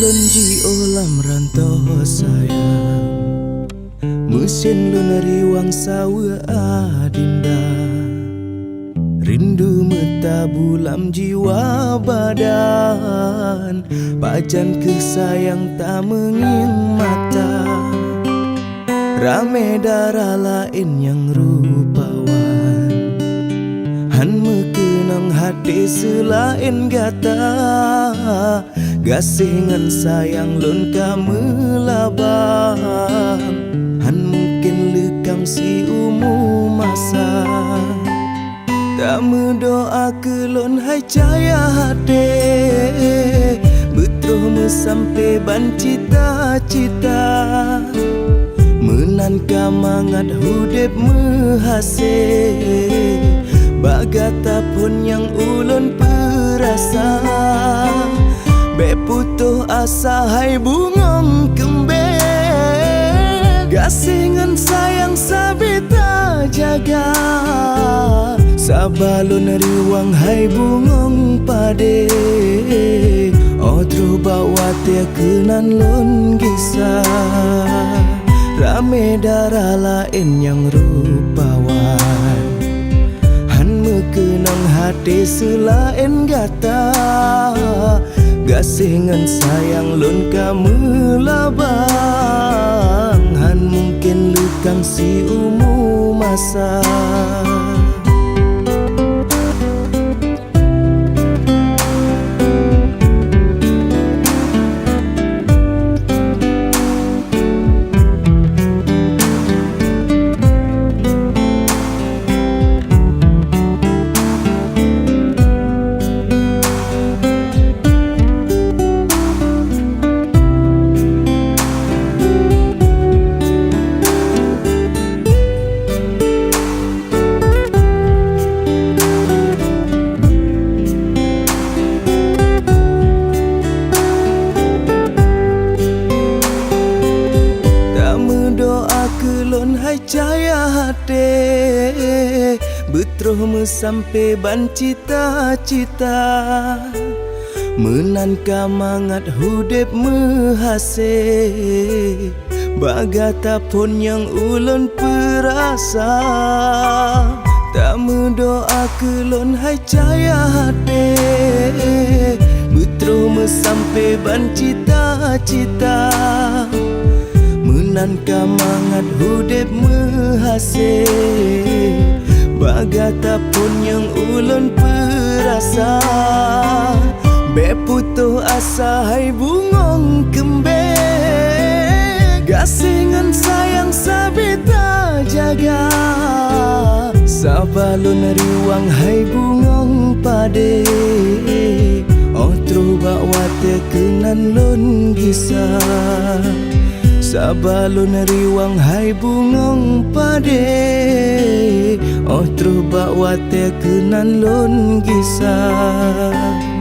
lon ji olam rantau sayang, mesin lon riwang sawa adinda. Rindu metabulam jiwa badan, pajan kesayang tak menging mata. Rame darah lain yang rupawan, han mekenang hati selain gata. Gasingan sayang lon kamu labang, han mungkin lekang si umu masa. Tak mendoa kelon hai caya hati, betroh me sampai ban cita-cita. Menan kamangat hudep mehase, bagata pun yang ulun perasa. Be putuh asa hai bungong kembe, gasingan sayang sabita jaga. Sabalon riwang hai bungong pade, otro bawa te kenan lon gisah. Rame darah lain yang rupawan, han mekenang hati selain gata. Gasingan sayang lon kamu labang, han mungkin lekang si umu masa. Kelon hai caya hati, betroh me sampai ban cita-cita. Menan kamangat hudep mehase, bagata pun yang ulun perasa. Tak mendoa kelon hai caya hati, betroh me sampai ban cita-cita. Menan kamangat hudep mehase, bagata pun yang ulun perasa. Be putuh asa hai bungong kembe, gasingan sayang sabita jaga. Sabalon riwang hai bungong pade, otro bawa te kenan lon gisah. Sabalon riwang hai bungong pade, otro bawa te kenan lon gisah.